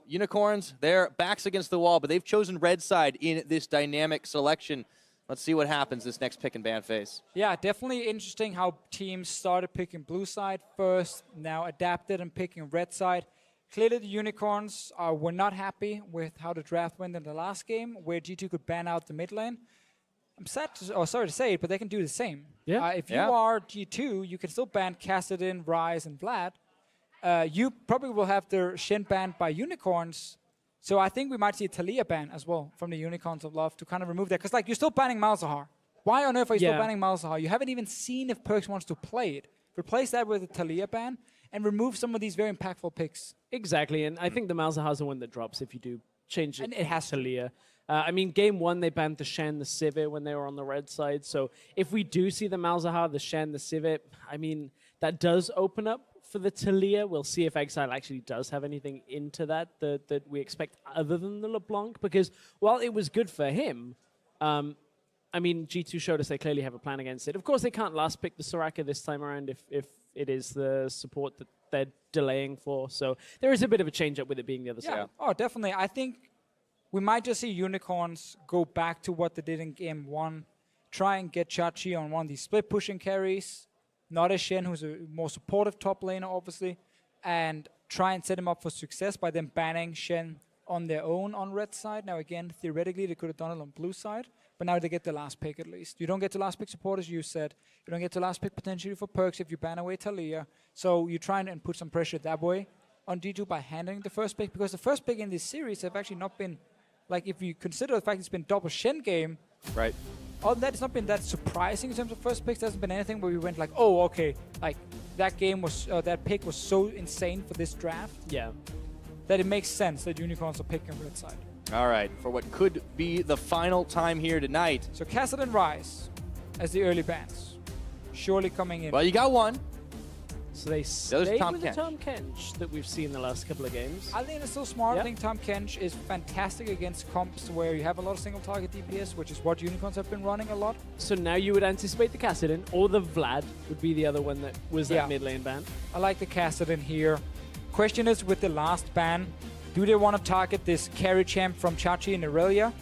Unicorns, their backs against the wall, but they've chosen red side in this dynamic selection. Let's see what happens this next pick and ban phase. Yeah, definitely interesting how teams started picking blue side first, now adapted and picking red side. Clearly the Unicorns were not happy with how the draft went in the last game, where G2 could ban out the mid lane. I'm sorry to say it, but they can do the same. Yeah. If you are G2, you can still ban Kassadin, Ryze, and Vlad. You probably will have their Shen banned by Unicorns. So I think we might see a Talia ban as well from the Unicorns of Love to kind of remove that. Because like you're still banning Malzahar. Why on earth are you still banning Malzahar? You haven't even seen if Perkz wants to play it. Replace that with a Talia ban and remove some of these very impactful picks. Exactly, and I think the Malzahar is the one that drops if you do change it, and it has to Talia. I mean, game one, they banned the Shen, the Sivir when they were on the red side. So if we do see the Malzahar, the Shen, the Sivir, I mean, that does open up for the Talia. We'll see if Exile actually does have anything into that we expect other than the LeBlanc. Because while it was good for him, I mean, G2 showed us they clearly have a plan against it. Of course, they can't last pick the Soraka this time around if it is the support that they're delaying for. So there is a bit of a change-up with it being the other side. Oh, definitely. I think we might just see Unicorns go back to what they did in game one, try and get Chachi on one of these split pushing carries, not a Shen, who's a more supportive top laner, obviously, and try and set him up for success by them banning Shen on their own on red side. Now, again, theoretically, they could have done it on blue side, but now they get the last pick at least. You don't get the last pick support, as you said. You don't get the last pick potentially for Perkz if you ban away Talia. So you try and put some pressure that way on G2 by handling the first pick, because the first pick in this series have actually not been, like, if you consider the fact it's been double Shen game, right? Other than that, it's not been that surprising in terms of first picks. There hasn't been anything where we went like, oh, okay, like that game was, that pick was so insane for this draft. Yeah. That it makes sense that Unicorns are picking red side. All right, for what could be the final time here tonight. So Kassadin and Ryze as the early bans, surely coming in. Well, you got one. So they stayed with the Tahm Kench that we've seen the last couple of games. I think it's still smart. I think Tahm Kench is fantastic against comps where you have a lot of single target DPS, which is what Unicorns have been running a lot. So now you would anticipate the Kassadin, or the Vlad would be the other one that was that mid lane ban. I like the Kassadin here. Question is, with the last ban, do they want to target this carry champ from Chachi and Irelia,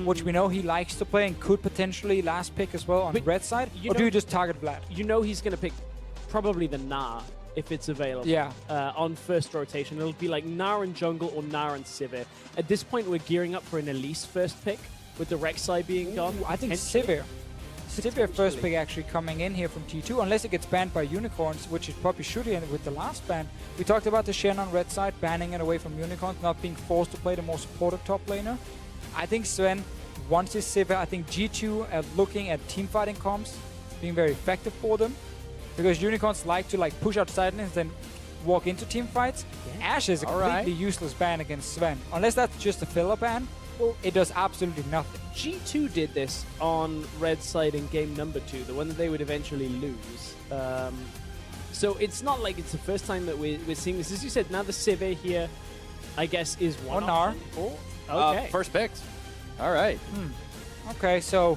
which we know he likes to play and could potentially last pick as well on the red side? Or do you just target Vlad? You know he's going to pick probably the Gnar if it's available. Yeah. On first rotation. It'll be like Gnar and jungle or Gnar and Sivir. At this point, we're gearing up for an Elise first pick with the Rek'Sai being gone. I think Sivir. Sivir first pick actually coming in here from T2, unless it gets banned by Unicorns, which it probably should end with the last ban. We talked about the Shen on red side, banning it away from Unicorns, not being forced to play the more supportive top laner. I think Sven wants his Sivir. I think G2 are looking at teamfighting comps being very effective for them, because Unicorns like to push out sidelines and then walk into team fights. Yeah. Ashe is a completely useless ban against Sven. Unless that's just a filler ban, it does absolutely nothing. G2 did this on red side in game number 2, the one that they would eventually lose. So it's not like it's the first time that we're seeing this. As you said, now the Sivir here, I guess, is one Gnar. Okay. First picked. All right. Okay, so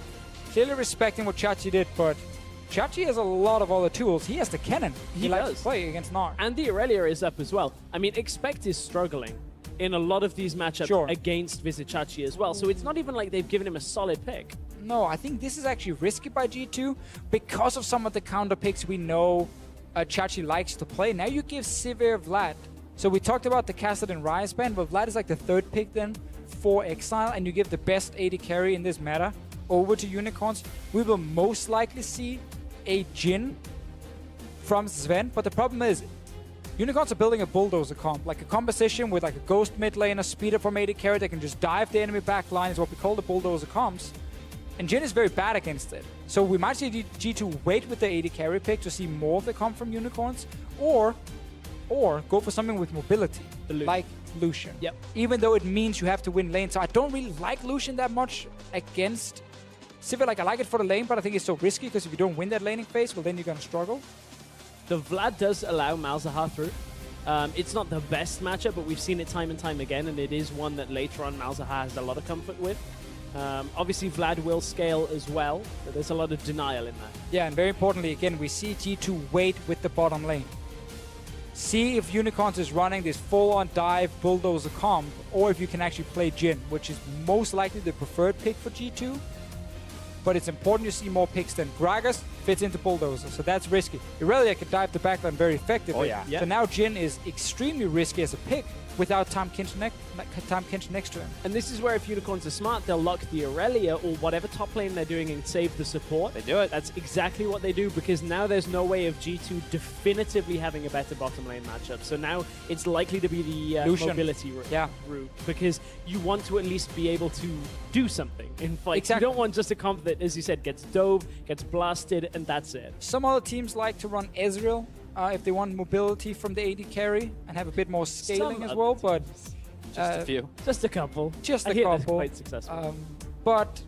clearly respecting what Chachi did, but Chachi has a lot of other tools. He has the cannon. He likes to play against Gnar. And the Irelia is up as well. I mean, Expect is struggling in a lot of these matchups against Visit Chachi as well. So it's not even like they've given him a solid pick. No, I think this is actually risky by G2 because of some of the counter picks we know Chachi likes to play. Now you give Sivir Vlad. So we talked about the Kassadin and Ryze ban, but Vlad is like the third pick then for Exile, and you give the best AD carry in this meta over to Unicorns. We will most likely see a Jhin from Sven, but the problem is Unicorns are building a bulldozer comp, like a composition with like a ghost mid laner, speeder from AD carry that can just dive the enemy back line, is what we call the bulldozer comps. And Jhin is very bad against it. So we might see G2 wait with the AD carry pick to see more of the comp from Unicorns, or go for something with mobility, like Lucian. Yep. Even though it means you have to win lane. So I don't really like Lucian that much against Sivir. Like, I like it for the lane, but I think it's so risky because if you don't win that laning phase, well, then you're going to struggle. The Vlad does allow Malzahar through. It's not the best matchup, but we've seen it time and time again, and it is one that later on Malzahar has a lot of comfort with. Obviously, Vlad will scale as well, but there's a lot of denial in that. Yeah, and very importantly, again, we see G2 wait with the bottom lane. see if Unicorns is running this full-on dive bulldozer comp, or if you can actually play Jhin, which is most likely the preferred pick for G2. But it's important you see more picks than Gragas fits into bulldozer, so that's risky. Irelia can dive the backline very effectively. Oh, yeah. So now Jhin is extremely risky as a pick without Tahm Kench next to him. And this is where if Unicorns are smart, they'll lock the Aurelia or whatever top lane they're doing and save the support. They do it. That's exactly what they do, because now there's no way of G2 definitively having a better bottom lane matchup. So now it's likely to be the mobility route, because you want to at least be able to do something in fights. Exactly. You don't want just a comp that, as you said, gets dove, gets blasted, and that's it. Some other teams like to run Ezreal if they want mobility from the AD carry and have a bit more scaling as well, but Just a few. Just a couple. Just I a hear that's couple. quite successful. But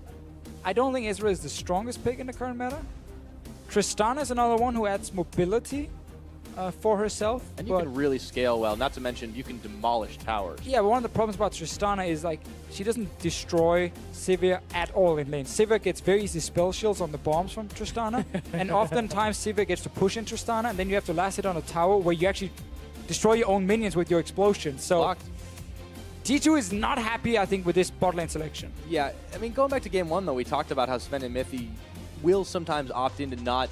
I don't think Ezreal is the strongest pick in the current meta. Tristana is another one who adds mobility for herself. And you can really scale well. Not to mention, you can demolish towers. Yeah, but one of the problems about Tristana is like she doesn't destroy Sivir at all in lane. Sivir gets very easy spell shields on the bombs from Tristana, and oftentimes Sivir gets to push in Tristana, and then you have to last hit on a tower where you actually destroy your own minions with your explosion. So Blocked. G2 is not happy, I think, with this bot lane selection. Yeah, I mean, going back to game one, though, we talked about how Sven and Miffy will sometimes opt into not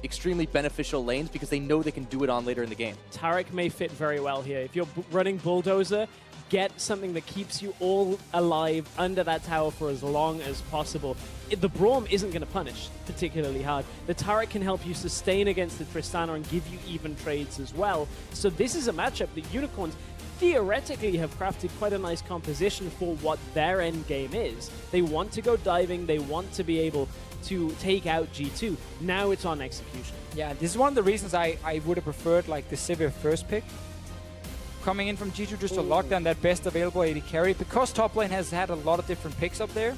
extremely beneficial lanes because they know they can do it on later in the game. Taric may fit very well here. If you're running Bulldozer, get something that keeps you all alive under that tower for as long as possible. The Braum isn't going to punish particularly hard. The Taric can help you sustain against the Tristana and give you even trades as well. So this is a matchup that Unicorns theoretically have crafted quite a nice composition for what their end game is. They want to go diving, they want to be able to take out G2. Now it's on execution. Yeah, this is one of the reasons I would have preferred like the Sivir first pick coming in from G2 just to lock down that best available AD carry, because top lane has had a lot of different picks up there,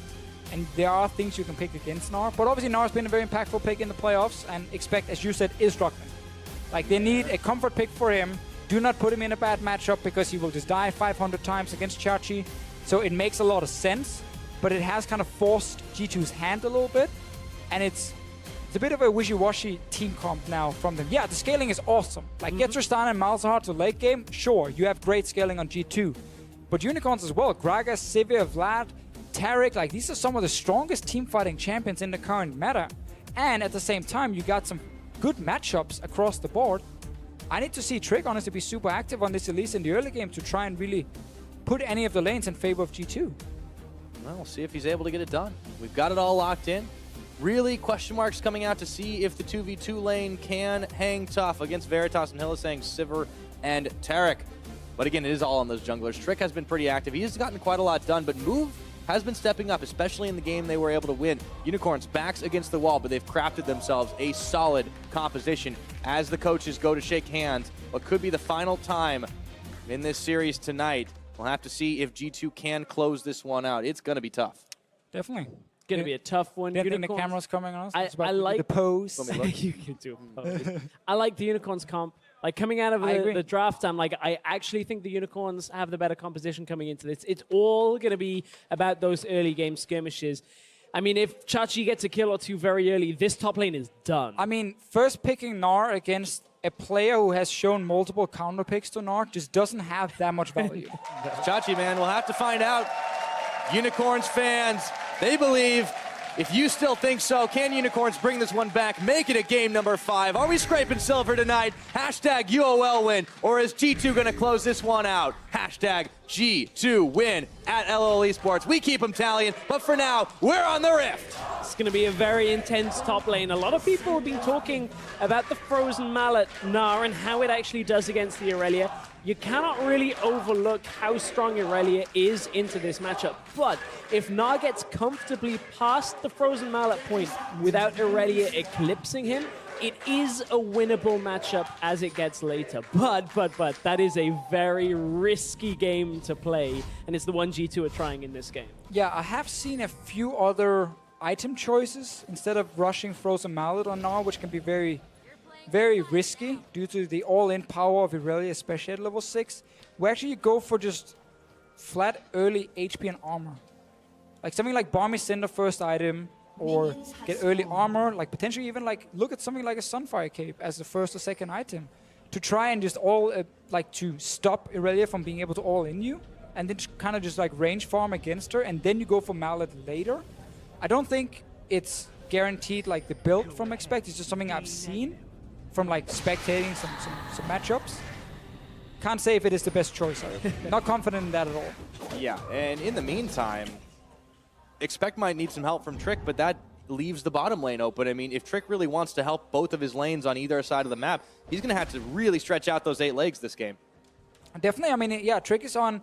and there are things you can pick against Gnar. But obviously Gnar's been a very impactful pick in the playoffs, and Expect, as you said, is struggling. Like, they need a comfort pick for him. Do not put him in a bad matchup because he will just die 500 times against Chachi. So it makes a lot of sense, but it has kind of forced G2's hand a little bit, and it's a bit of a wishy-washy team comp now from them. Yeah, the scaling is awesome. Like, get Tristana and Malzahar to late game, sure, you have great scaling on G2. But Unicorns as well, Gragas, Sivir, Vlad, Taric, like, these are some of the strongest team-fighting champions in the current meta. And at the same time, you got some good matchups across the board. I need to see Trick, honestly, be super active on this Elise in the early game to try and really put any of the lanes in favor of G2. Well, we'll see if he's able to get it done. We've got it all locked in. Really, question marks coming out to see if the 2v2 lane can hang tough against Veritas and Hylissang, Sivir, and Taric. But again, it is all on those junglers. Trick has been pretty active. He has gotten quite a lot done, but Move has been stepping up, especially in the game they were able to win. Unicorns backs against the wall, but they've crafted themselves a solid composition as the coaches go to shake hands. What could be the final time in this series tonight. We'll have to see if G2 can close this one out. It's going to be tough. Definitely. Going to be a tough one. Do you think the camera's coming on us? I like the pose. You can do a pose. I like the Unicorns comp. Like, coming out of the draft, I actually think the Unicorns have the better composition coming into this. It's all going to be about those early game skirmishes. I mean, if Chachi gets a kill or two very early, this top lane is done. I mean, first picking Gnar against a player who has shown multiple counter picks to Gnar just doesn't have that much value. Chachi, man, we'll have to find out. Unicorns fans, they believe. If you still think so, can Unicorns bring this one back? Make it a game number 5. Are we scraping silver tonight? Hashtag UOL win. Or is G2 going to close this one out? Hashtag G2 win at LOL Esports. We keep them tallying, but for now, we're on the Rift. It's going to be a very intense top lane. A lot of people have been talking about the Frozen Mallet Gnar and how it actually does against the Aurelia. You cannot really overlook how strong Aurelia is into this matchup. But if Gnar gets comfortably past the Frozen Mallet point without Aurelia eclipsing him, it is a winnable matchup as it gets later. But that is a very risky game to play, and it's the one G2 are trying in this game. Yeah, I have seen a few other item choices instead of rushing Frozen Mallet on Gnar, which can be very risky due to the all-in power of Aurelia, especially at level 6. We actually go for just flat early HP and armor. Like something like Barmy Cinder first item, or get early armor, like potentially even like look at something like a Sunfire Cape as the first or second item. to try and just to stop Irelia from being able to all in you, and then kind of just like range farm against her, and then you go for Mallet later. I don't think it's guaranteed like the build from Expect. It's just something I've seen from like spectating some matchups. Can't say if it is the best choice. Not confident in that at all. Yeah, and in the meantime, Expect might need some help from Trick, but that leaves the bottom lane open. I mean, if Trick really wants to help both of his lanes on either side of the map, he's going to have to really stretch out those 8 legs this game. Definitely. I mean, yeah, Trick is on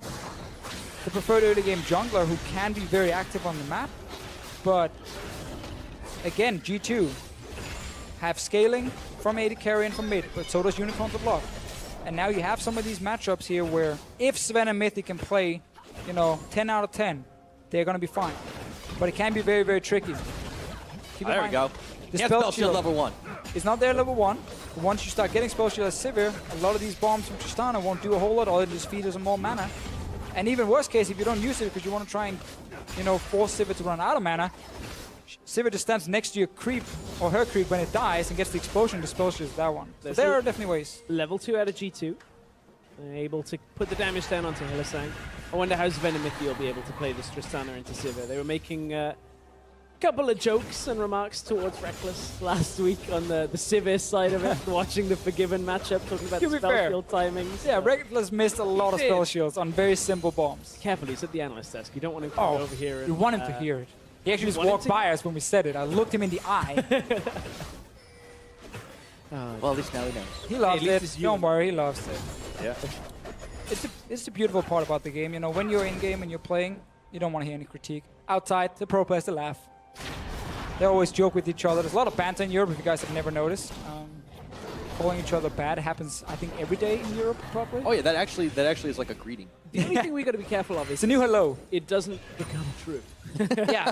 the preferred early game jungler who can be very active on the map. But again, G2 have scaling from AD carry and from mid, but so does Unicorns of Love. And now you have some of these matchups here where if Sven and Mythic can play, 10 out of 10, they're going to be fine. But it can be very, very tricky. There we go. The spell shield level 1. It's not there level 1. Once you start getting spell shield as Sivir, a lot of these bombs from Tristana won't do a whole lot other than just feed us some more mana. And even worst case, if you don't use it because you want to try and, force Sivir to run out of mana, Sivir just stands next to your creep or her creep when it dies and gets the explosion to spell shield that one. So there are definitely ways. Level 2 out of G2. Able to put the damage down onto Hylissang. I wonder how Sven and Mithi will be able to play this Tristana into Sivir. They were making a couple of jokes and remarks towards Reckless last week on the Sivir side of it, watching the Forgiven matchup, talking about the spell shield timings. Yeah, Reckless missed a lot of spell shields on very simple bombs. Careful, he's at the analyst desk. You don't want him to come over here. And, you want him to hear it. He actually just walked by us when we said it. I looked him in the eye. Well, at least now he knows. He loves it. Don't worry, he loves it. Yeah. It's the beautiful part about the game. When you're in game and you're playing, you don't want to hear any critique. Outside, the pro players, they laugh. They always joke with each other. There's a lot of banter in Europe, if you guys have never noticed. Calling each other bad happens, I think, every day in Europe, probably. Oh yeah, that actually is like a greeting. The only thing we got to be careful of is it's a new hello. It doesn't become true. Yeah,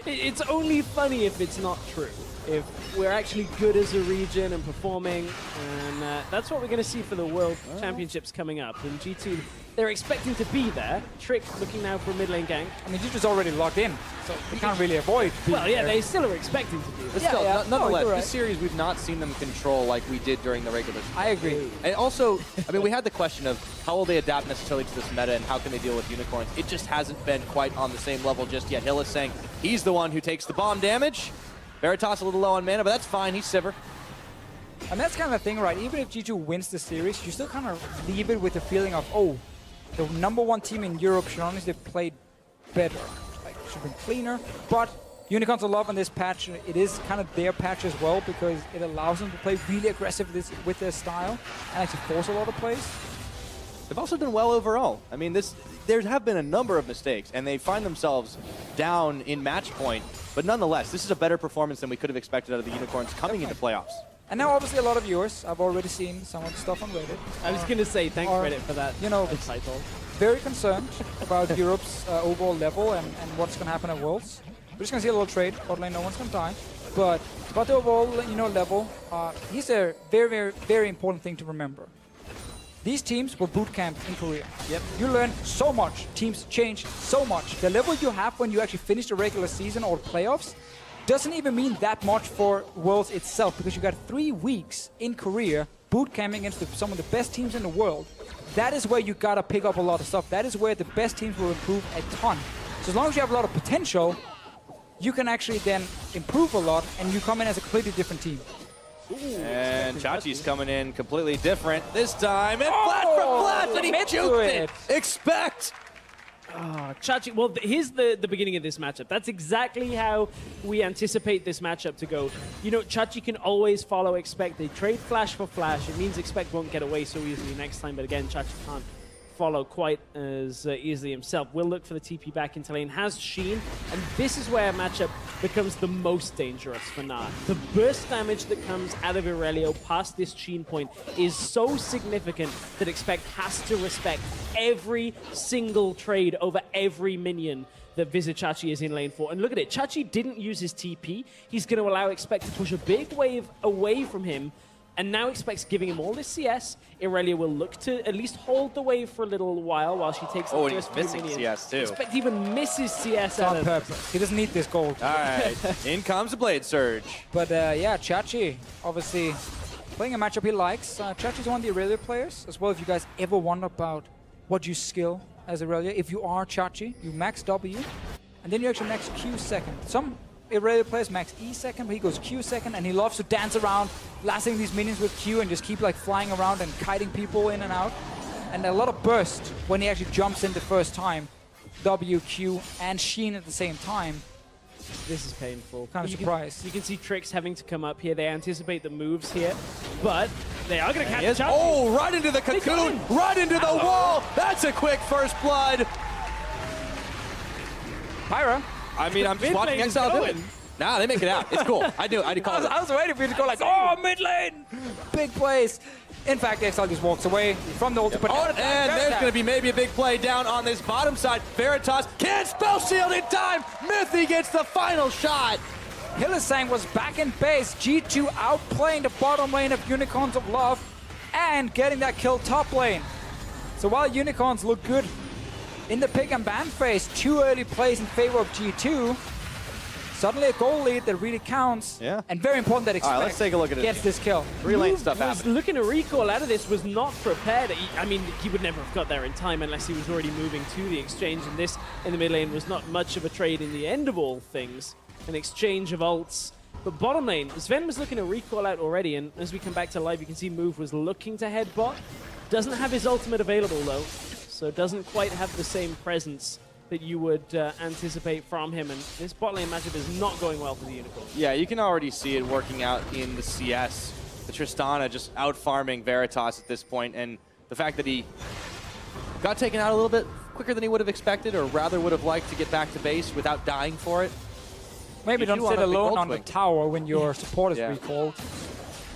it's only funny if it's not true. If we're actually good as a region and performing, and that's what we're going to see for the World Championships coming up. And G2, they're expecting to be there. Trick looking now for a mid lane gank. I mean, G2's already locked in, so they can't really avoid being Well, yeah, there. they still are expecting to be there. But still, nonetheless, right. this series we've not seen them control like we did during the regular season. I agree. And also, I mean, we had the question of how will they adapt necessarily to this meta and how can they deal with Unicorns. It just hasn't been quite on the same level just yet. Hill is saying he's the one who takes the bomb damage. Veritas a little low on mana, but that's fine. He's Sivir. And that's kind of the thing, right? Even if G2 wins the series, you still kind of leave it with the feeling of, oh, the #1 team in Europe should honestly have played better. Like, should have been cleaner. But Unicorns of Love on this patch, it is kind of their patch as well because it allows them to play really aggressive with their style and actually force a lot of plays. They've also done well overall. I mean, there have been a number of mistakes, and they find themselves down in match point. But nonetheless, this is a better performance than we could have expected out of the Unicorns coming into playoffs. And now, obviously, a lot of viewers, I've already seen some of the stuff on Reddit. I was going to say, thanks Reddit for that title. Very concerned about Europe's overall level and what's going to happen at Worlds. We're just going to see a little trade. Bot lane, no one's going to die. But about the overall, level, here's a very, very, very important thing to remember. These teams were boot camped in Korea. Yep. You learn so much. Teams change so much. The level you have when you actually finish the regular season or playoffs doesn't even mean that much for Worlds itself because you got 3 weeks in Korea boot camping against some of the best teams in the world. That is where you gotta pick up a lot of stuff. That is where the best teams will improve a ton. So as long as you have a lot of potential, you can actually then improve a lot and you come in as a completely different team. Ooh, and Chachi's coming in completely different this time. And flat from flat, and he juked it. Expect! Chachi, well, here's the beginning of this matchup. That's exactly how we anticipate this matchup to go. Chachi can always follow Expect. They trade flash for flash. It means Expect won't get away so easily next time, but again, Chachi can't follow quite as easily himself. Will look for the TP back into lane, has Sheen, and this is where a matchup becomes the most dangerous for Na'Vi. The burst damage that comes out of Aurelio past this Sheen point is so significant that Expect has to respect every single trade over every minion that Visit Chachi is in lane for. And look at it, Chachi didn't use his TP. He's going to allow Expect to push a big wave away from him. And now Expect's giving him all this CS. Irelia will look to at least hold the wave for a little while she takes the and first he's missing minions. CS too. Expect even misses CS On purpose. He doesn't need this gold. All right, in comes the Blade Surge. But yeah, Chachi, obviously, playing a matchup he likes. Chachi's one of the Aurelia players as well. If you guys ever wonder about what you skill as Aurelia, if you are Chachi, you max W, and then you actually max Q second. Some Aurelia players max E second, but he goes Q second, and he loves to dance around, blasting these minions with Q and just keep like flying around and kiting people in and out. And a lot of burst when he actually jumps in the first time. W, Q, and Sheen at the same time. This is painful. Kind of surprised. You can see Tricks having to come up here. They anticipate the moves here, but they are going to catch up. Oh, right into the cocoon, right into the wall. That's a quick first blood. Pyra. I mean, I'm just watching Exile do it. Nah, they make it out. It's cool. I call it. I was waiting for you to go like, oh, mid lane. Big plays. In fact, Exile just walks away from the ultimate. Oh, and there's going to be maybe a big play down on this bottom side. Veritas can't spell shield in time. Mythy gets the final shot. Hylissang was back in base. G2 outplaying the bottom lane of Unicorns of Love and getting that kill top lane. So while Unicorns look good in the pick and ban phase, 2 early plays in favor of G2. Suddenly a goal lead that really counts. Yeah. And very important that Expect let's take a look at it. Gets this kill. 3-lane stuff was happened. looking to recall out of this, was not prepared. I mean, he would never have got there in time unless he was already moving to the exchange, and this in the mid lane was not much of a trade in the end of all things. An exchange of ults. But bottom lane, Sven was looking to recall out already, and as we come back to live, you can see Move was looking to head bot. Doesn't have his ultimate available though, so doesn't quite have the same presence that you would anticipate from him, and this bot lane matchup is not going well for the Unicorns. Yeah, you can already see it working out in the CS. The Tristana just out-farming Veritas at this point, and the fact that he got taken out a little bit quicker than he would have expected, or rather would have liked to get back to base without dying for it. Maybe don't sit alone on the tower when your support is recalled.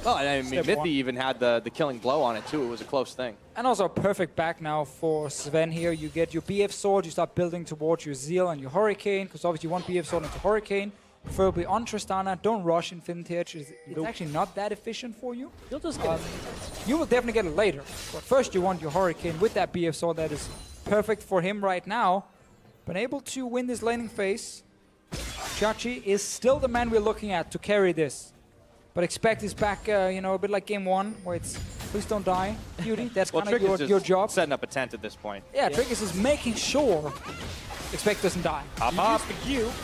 Well, and I mean, Step Mythy even had the killing blow on it too. It was a close thing. And also a perfect back now for Sven here. You get your BF sword, you start building towards your Zeal and your Hurricane, because obviously you want BF sword into Hurricane, preferably on Tristana. Don't rush Infinity Edge. It's actually not that efficient for you. You'll just get it. You will definitely get it later. But first you want your Hurricane with that BF sword that is perfect for him right now. Been able to win this laning phase. Chachi is still the man we're looking at to carry this. But Expect is back, you know, a bit like game 1, where it's please don't die, Beauty. That's Well, kind of your job. Setting up a tent at this point. Yeah, Trickus is making sure Expect doesn't die. Up.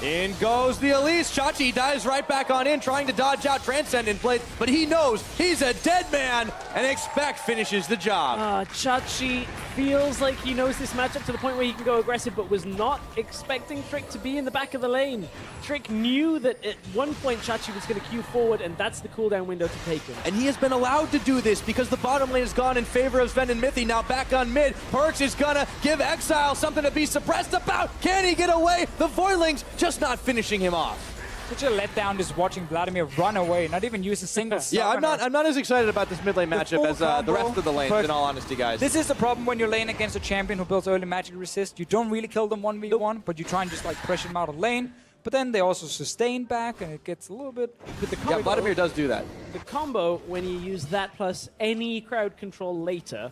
In goes the Elise. Chachi dives right back on in, trying to dodge out Transcendent Blade, but he knows he's a dead man, and Expect finishes the job. Chachi feels like he knows this matchup to the point where he can go aggressive, but was not expecting Trick to be in the back of the lane. Trick knew that at one point Chachi was going to queue forward, and that's the cooldown window to take him. And he has been allowed to do this because the bottom lane has gone in favor of Sven and Mythy. Now back on mid. Perks is gonna give Exile something to be suppressed about. Can he get away? The Voidlings just not finishing him off. Such a letdown just watching Vladimir run away, not even use a single Yeah, summoner. I'm not as excited about this mid lane matchup as the combo, rest of the lanes, in all honesty, guys. This is the problem when you're laying against a champion who builds early magic resist. You don't really kill them 1v1, but you try and just like pressure them out of lane. But then they also sustain back, and it gets a little bit with the combo. Yeah, Vladimir does do that. The combo, when you use that plus any crowd control later,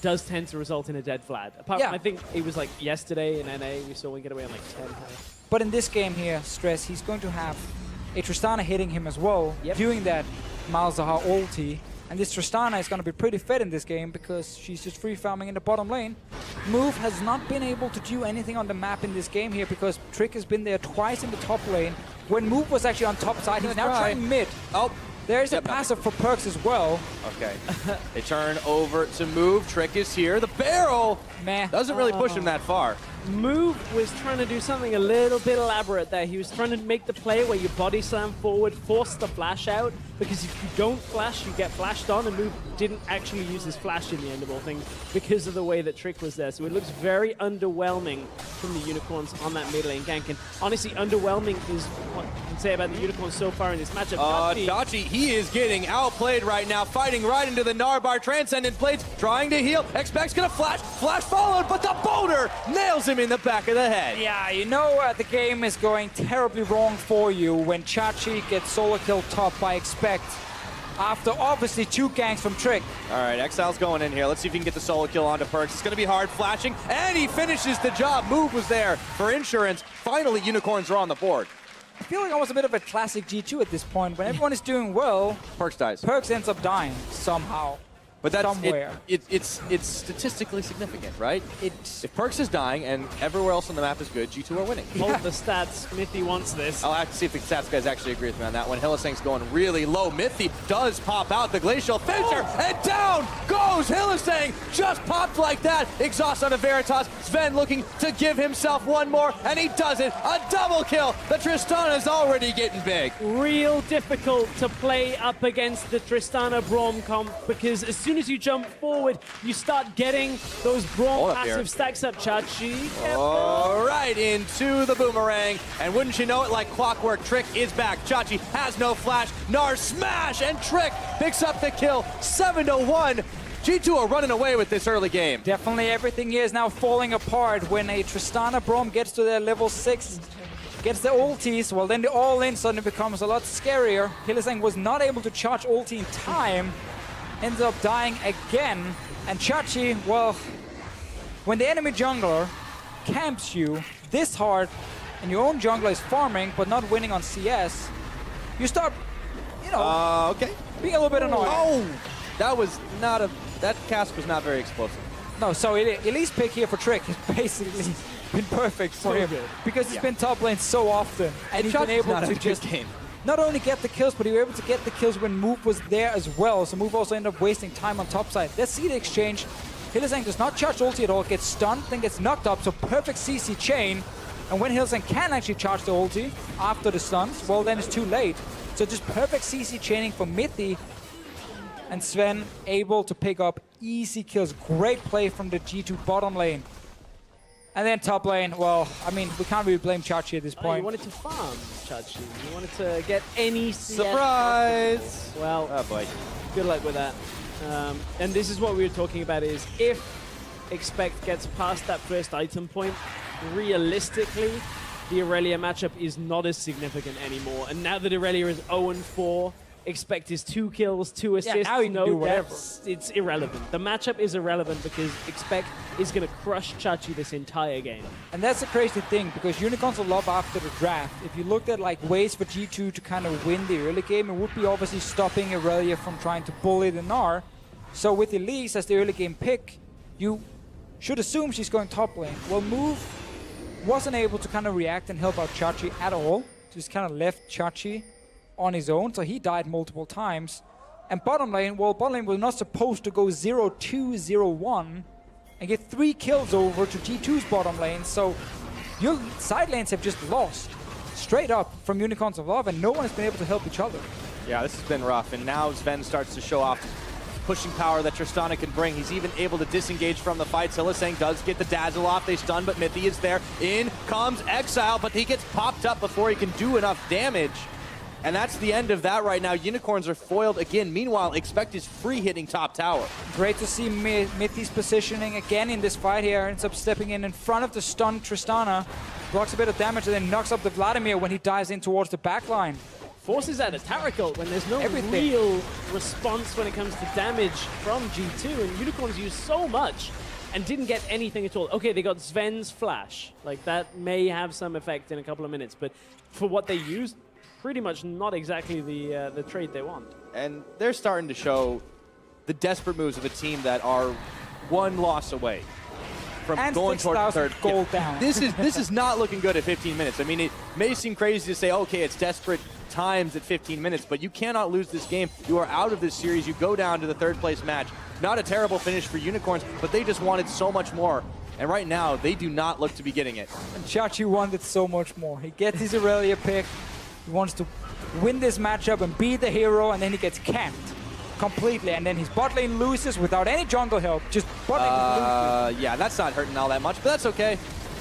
does tend to result in a dead Vlad. Apart from, I think it was like yesterday in NA, we saw one get away on like 10 health. But in this game here, Stress, he's going to have a Tristana hitting him as well, doing that Malzahar ulti. And this Tristana is going to be pretty fed in this game because she's just free farming in the bottom lane. Move has not been able to do anything on the map in this game here because Trick has been there twice in the top lane. When Move was actually on top side, he's now trying mid. Oh. There's a passive for Perks as well. Okay. They turn over to Move. Trick is here. The barrel doesn't really push him that far. Move was trying to do something a little bit elaborate there. He was trying to make the play where you body slam forward, force the flash out, because if you don't flash, you get flashed on, and Move didn't actually use his flash in the end of all things because of the way that Trick was there. So it looks very underwhelming from the Unicorns on that mid lane gank. And honestly, underwhelming is what you can say about the Unicorns so far in this matchup. Chachi, he is getting outplayed right now, fighting right into the Narbar. Transcendent Blades, trying to heal. Expect's gonna flash followed, but the boulder nails him in the back of the head. Yeah, you know the game is going terribly wrong for you when Chachi gets solo kill top by Expect after obviously 2 ganks from Trick. All right, Exile's going in here. Let's see if he can get the solo kill onto Perks. It's going to be hard flashing, and he finishes the job. Move was there for insurance. Finally, Unicorns are on the board. feel like almost a bit of a classic G2 at this point. When everyone is doing well, Perks dies. Perks ends up dying somehow. But that's somewhere. It's statistically significant, right? It's If Perks is dying and everywhere else on the map is good, G2 are winning. Hold the stats. Mithy wants this. I'll have to see if the stats guys actually agree with me on that one. Hylissang's going really low. Mithy does pop out the glacial finisher, and down goes Hylissang. Just popped like that. Exhaust on a Veritas. Sven looking to give himself one more, and he does it. A double kill. The Tristana's already getting big. Real difficult to play up against the Tristana Braum comp because as soon as you jump forward, you start getting those Braum passive stacks up, Chachi. All right, into the boomerang. And wouldn't you know it, like clockwork, Trick is back. Chachi has no flash. Nar smash, and Trick picks up the kill. 7-1. G2 are running away with this early game. definitely everything here is now falling apart when a Tristana Braum gets to their level 6, gets the ultis. Well, then the all-in suddenly becomes a lot scarier. Hylissang was not able to charge ulti in time. Ends up dying again. And Chachi, well, when the enemy jungler camps you this hard and your own jungler is farming but not winning on CS, you start, you know, Okay. being a little bit annoyed. Oh, that was not a... That cast was not very explosive. No, so Elise pick here for Trick has basically been perfect for him because he's been top lane so often and he's been able to just not only get the kills, but he was able to get the kills when Move was there as well. So Move also ended up wasting time on top side. Let's see the exchange. Hylissang does not charge ulti at all, gets stunned, then gets knocked up, so perfect CC chain. And when Hylissang can actually charge the ulti after the stuns, well then it's too late. So just perfect CC chaining for Mithy. And Sven able to pick up easy kills. Great play from the G2 bottom lane. And then top lane, well, I mean, we can't really blame Chachi at this Oh, point. you wanted to farm, Chachi. You wanted to get any CS. Surprise! Well, Oh boy. good luck with that. And this is what we were talking about is if Expect gets past that first item point, realistically, the Aurelia matchup is not as significant anymore. And now that Aurelia is 0-4, Expect is 2 kills, 2 assists, now you can no do whatever. deaths. It's irrelevant. The matchup is irrelevant because Expect is going to crush Chachi this entire game. And that's the crazy thing, because Unicorns will love after the draft. If you looked at like ways for G2 to kind of win the early game, it would be obviously stopping Aurelia from trying to bully the Gnar. So with Elise as the early game pick, you should assume she's going top lane. Well, Move wasn't able to kind of react and help out Chachi at all. Just kind of left Chachi on his own, so he died multiple times. And bottom lane, well, bottom lane was not supposed to go 0-2, 0-1 and get 3 kills over to G2's bottom lane, so your side lanes have just lost straight up from Unicorns of Love, and no one has been able to help each other. Yeah, this has been rough, and now Sven starts to show off pushing power that Tristana can bring. He's even able to disengage from the fight. Hylissang does get the dazzle off. They stun, but Mithy is there. In comes Exile, but he gets popped up before he can do enough damage. And that's the end of that right now. Unicorns are foiled again. Meanwhile, Expect is free hitting top tower. Great to see Mithy's positioning again in this fight here. Ends up stepping in front of the stunned Tristana. Blocks a bit of damage and then knocks up the Vladimir when he dives in towards the backline. Forces out a Tarot when there's no real response when it comes to damage from G2, and Unicorns used so much and didn't get anything at all. Okay, they got Sven's flash. Like, that may have some effect in a couple of minutes, but for what they used, pretty much not exactly the trade they want. And they're starting to show the desperate moves of a team that are one loss away from and going towards third. Gold down. This is not looking good at 15 minutes. I mean, it may seem crazy to say, okay, it's desperate times at 15 minutes, but you cannot lose this game. You are out of this series. You go down to the third place match. Not a terrible finish for Unicorns, but they just wanted so much more. And right now, they do not look to be getting it. And Chachi wanted so much more. He gets his Aurelia pick. He wants to win this matchup and be the hero, and then he gets camped completely. And then his bot lane loses without any jungle help. Just bot lane loses. Yeah, that's not hurting all that much, but that's okay.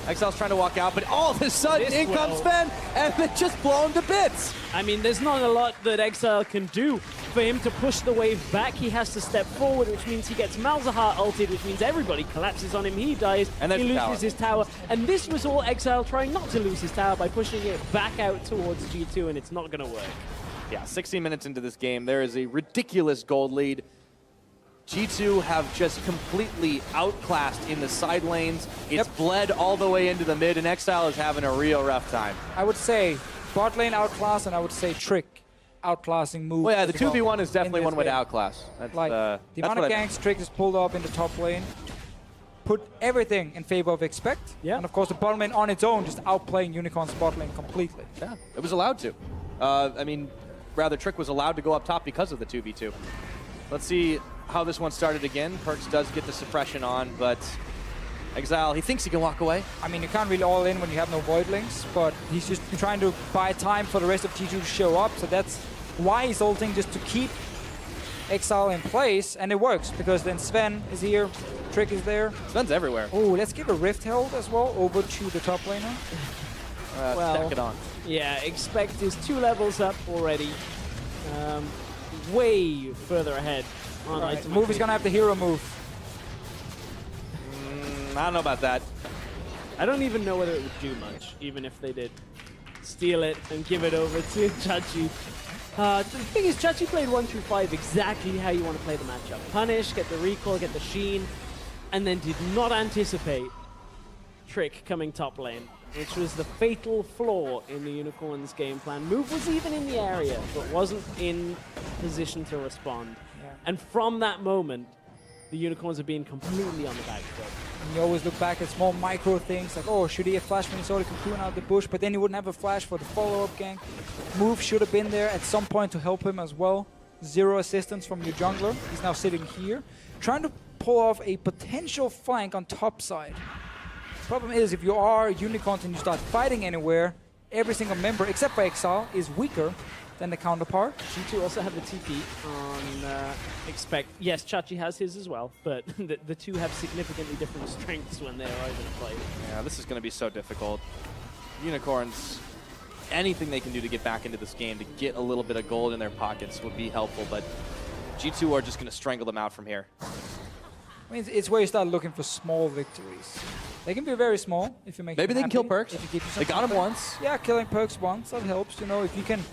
Exile's trying to walk out, but all of a sudden, in comes Sven, and it's just blown to bits. I mean, there's not a lot that Exile can do. For him to push the wave back, he has to step forward, which means he gets Malzahar ulted, which means everybody collapses on him, he dies, and he loses his tower. And this was all Exile trying not to lose his tower by pushing it back out towards G2, and it's not going to work. Yeah, 16 minutes into this game, there is a ridiculous gold lead. G2 have just completely outclassed in the side lanes. It's bled all the way into the mid, and Exile is having a real rough time. I would say bot lane outclass, and I would say Trick outclassing move. Well, yeah, the as well 2v1 is definitely in one this way to game. outclass. That's, Like, the that's amount what of I meant. ganks Trick is pulled up in the top lane, put everything in favor of Expect. Yeah. And of course, the bottom lane on its own just outplaying Unicorn's bot lane completely. Yeah, it was allowed to. I mean, rather, Trick was allowed to go up top because of the 2v2. Let's see how this one started again. Perkz does get the suppression on, but Exile, he thinks he can walk away. I mean, you can't really all in when you have no void links, but he's just trying to buy time for the rest of G2 to show up, so that's why he's ulting, just to keep Exile in place, and it works, because then Sven is here, Trick is there. Sven's everywhere. Oh, let's give a Rift Herald as well over to the top laner. Well, Stack it on. Yeah, Expect is 2 levels up already. Way further ahead on Right, item move is IP. gonna have the hero move. I don't know about that. I don't even know whether it would do much, even if they did steal it and give it over to Chachi. The thing is, Chachi played 1 through 5 exactly how you want to play the matchup. Punish, get the recall, get the sheen, and then did not anticipate Trick coming top lane, which was the fatal flaw in the Unicorns' game plan. Move was even in the area, but wasn't in position to respond. Yeah. And from that moment, the Unicorns are being completely on the back foot. And you always look back at small micro things, like, oh, should he have flashed when he saw the cocoon out the bush, but then he wouldn't have a flash for the follow-up gank. Move should have been there at some point to help him as well. Zero assistance from your jungler. He's now sitting here, trying to pull off a potential flank on top side. Problem is, if you are Unicorns and you start fighting anywhere, every single member, except for Exile, is weaker than the counterpart. G2 also have the TP on Expect. Yes, Chachi has his as well, but the two have significantly different strengths when they are over the play. Yeah, this is going to be so difficult. Unicorns, anything they can do to get back into this game, to get a little bit of gold in their pockets would be helpful, but G2 are just going to strangle them out from here. I mean, it's where you start looking for small victories. They can be very small if you make Maybe them they can kill happy, Perkz. if you give you They got him something. once. Yeah, killing Perkz once, that helps. You know, if you can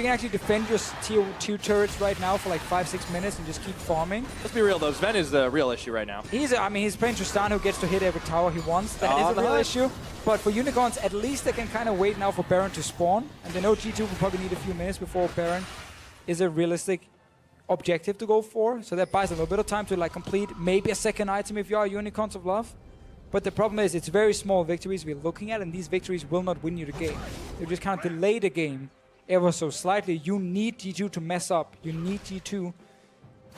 actually defend your tier 2 turrets right now for like 5-6 minutes and just keep farming. Let's be real though, Sven is the real issue right now. He's playing Tristan, who gets to hit every tower he wants. That is a real nice. issue. But for Unicorns, at least they can kind of wait now for Baron to spawn. And they know G2 will probably need a few minutes before Baron is a realistic objective to go for. So that buys a little bit of time to like complete maybe a second item if you are Unicorns of Love. But the problem is, it's very small victories we're looking at, and these victories will not win you the game. They just kind of delay the game ever so slightly. You need G2 to mess up. You need G2 to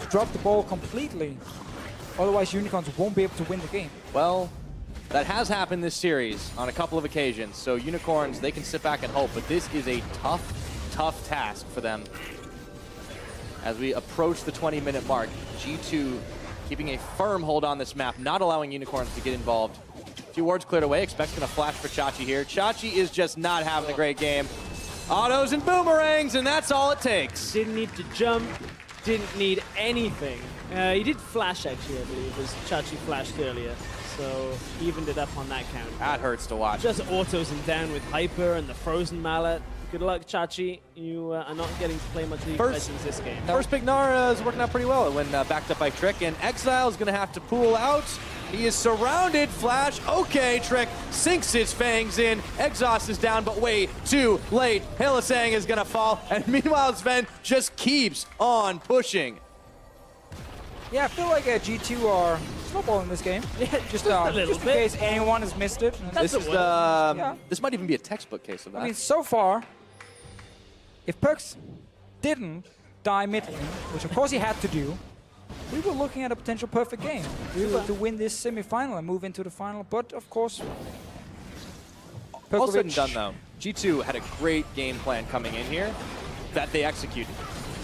drop the ball completely. Otherwise, Unicorns won't be able to win the game. Well, that has happened this series on a couple of occasions, so Unicorns, they can sit back and hope, but this is a tough task for them. As we approach the 20-minute mark, G2 keeping a firm hold on this map, not allowing Unicorns to get involved. A few wards cleared away, Expect's gonna flash for Chachi here. Chachi is just not having a great game. Autos and boomerangs, and that's all it takes. Didn't need to jump, didn't need anything. He did flash actually, I believe, as Chachi flashed earlier. So evened it up on that count. That hurts to watch. Just autos him down with Hyper and the Frozen Mallet. Good luck, Chachi. You are not getting to play much League of Legends this game. First pick Nara is working out pretty well when backed up by Trick, and Exile is going to have to pull out. He is surrounded. Flash. Okay, Trick sinks his fangs in. Exhaust is down, but way too late. Hylissang is going to fall, and meanwhile Sven just keeps on pushing. Yeah, I feel like G2 are snowballing this game. Yeah, just a little in bit. case anyone has missed it. That's This is a this might even be a textbook case of that. I mean, so far, if Perkz didn't die mid lane, which of course he had to do, we were looking at a potential perfect game. We were to win this semi-final and move into the final, but of course, All said and Perkovic- done though, G2 had a great game plan coming in here that they executed.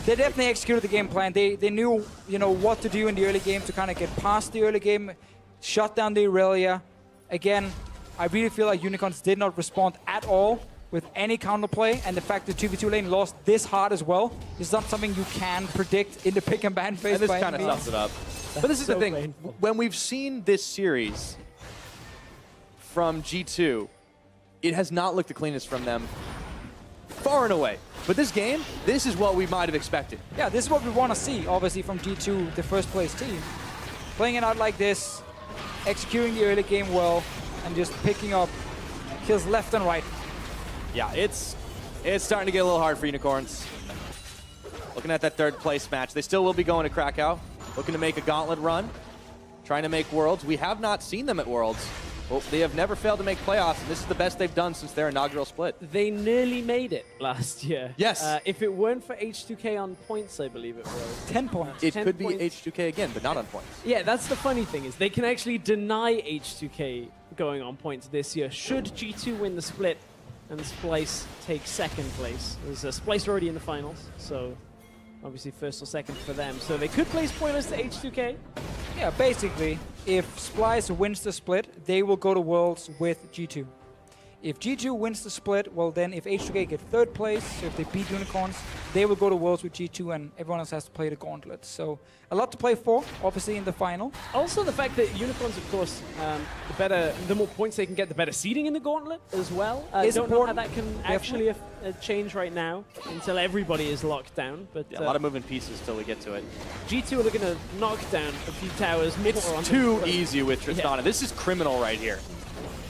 They definitely executed the game plan. They knew, you know, what to do in the early game to kind of get past the early game, shut down the Irelia. Again, I really feel like Unicorns did not respond at all with any counterplay, and the fact that 2v2 lane lost this hard as well is not something you can predict in the pick and ban phase. And this by kind any of means. sums it up. But this is so the thing, painful. when we've seen this series from G2, it has not looked the cleanest from them far and away. But this game, this is what we might have expected. Yeah, this is what we want to see, obviously, from G2, the first place team. Playing it out like this, executing the early game well, and just picking up kills left and right. Yeah, it's It's starting to get a little hard for Unicorns. Looking at that third place match, they still will be going to Krakow, looking to make a gauntlet run, trying to make Worlds. We have not seen them at Worlds. Well, they have never failed to make playoffs, and this is the best they've done since their inaugural split. They nearly made it last year. Yes. If it weren't for H2K on points, I believe it was. 10 points. It 10 could be points. H2K again, but not on points. Yeah, that's the funny thing is they can actually deny H2K going on points this year should G2 win the split and Splice take second place. There's Splice already in the finals, so obviously first or second for them. So they could play spoilers to H2K. Yeah, basically, if Splice wins the split, they will go to Worlds with G2. If G2 wins the split, well then if H2K get third place, so if they beat Unicorns, they will go to Worlds with G2 and everyone else has to play the gauntlet. So a lot to play for, obviously in the final. Also the fact that Unicorns, of course, the more points they can get, the better seeding in the gauntlet as well. I Is don't know how important, that can definitely. actually change right now until everybody is locked down. But Yeah, a lot of moving pieces till we get to it. G2 are looking to knock down a few towers. It's more on too the easy with Tristana. Yeah. This is criminal right here.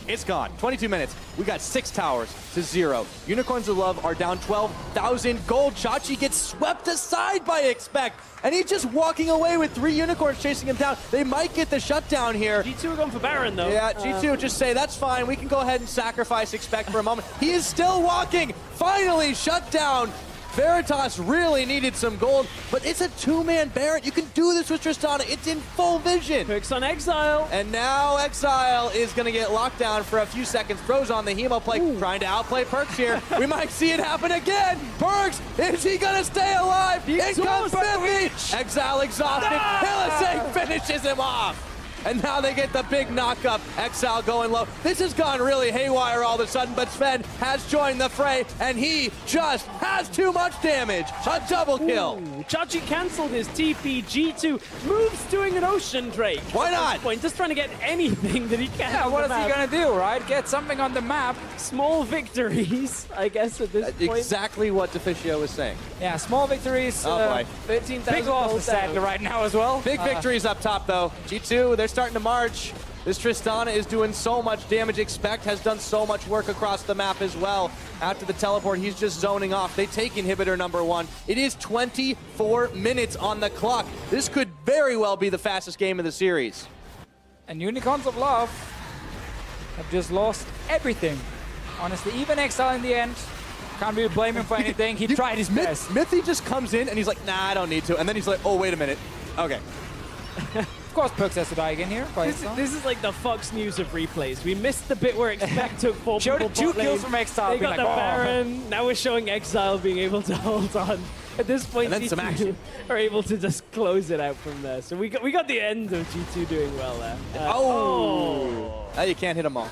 It's gone. 22 minutes. We got 6 towers to 0. Unicorns of Love are down 12,000 gold. Chachi gets swept aside by Expect, and he's just walking away with 3 Unicorns chasing him down. They might get the shutdown here. G2 are going for Baron, though. Yeah, G2 just say, that's fine. We can go ahead and sacrifice Expect for a moment. He is still walking. Finally shut down. Veritas really needed some gold, but it's a 2-man Baron. You can do this with Tristana. It's in full vision. Perks on Exile. And now Exile is going to get locked down for a few seconds. Throws on the Hemo play, trying to outplay Perks here. We might see it happen again. Perks, is he going to stay alive? In comes Smithy. Exile exhausted. Hillisang finishes him off. And now they get the big knock-up. Exile going low. This has gone really haywire all of a sudden, but Sven has joined the fray, and he just has too much damage. A double kill. Ooh, Chachi cancelled his TP. G2 moves doing an Ocean Drake. Why At not? this point, just trying to get anything that he can. Yeah, on what the is he map. gonna do, right? Get something on the map. Small victories, I guess, at this point. Exactly what Deficio was saying. Yeah, small victories. Oh boy. 13,000 Big loss for gold Sadler down. right now as well. Big victories up top, though. G2, they're starting to march. This Tristana is doing so much damage. Expect has done so much work across the map as well. After the teleport, he's just zoning off. They take inhibitor number 1. It is 24 minutes on the clock. This could very well be the fastest game of the series. And Unicorns of Love have just lost everything. Honestly, even Exile in the end. Can't really blame him for anything. He tried his best. Mithy just comes in and he's like, nah, I don't need to. And then he's like, oh, wait a minute. Okay. Of course, Perks has to die again here. By himself. This is like the Fox News of replays. We missed the bit where Expect took 4 Showed people it 2 bot lane. kills from Exile. They being got like, the oh. Baron. Now we're showing Exile being able to hold on. At this point, And then some G2 action. are able to just close it out from there. So we got the end of G2 doing well there. Now you can't hit them all.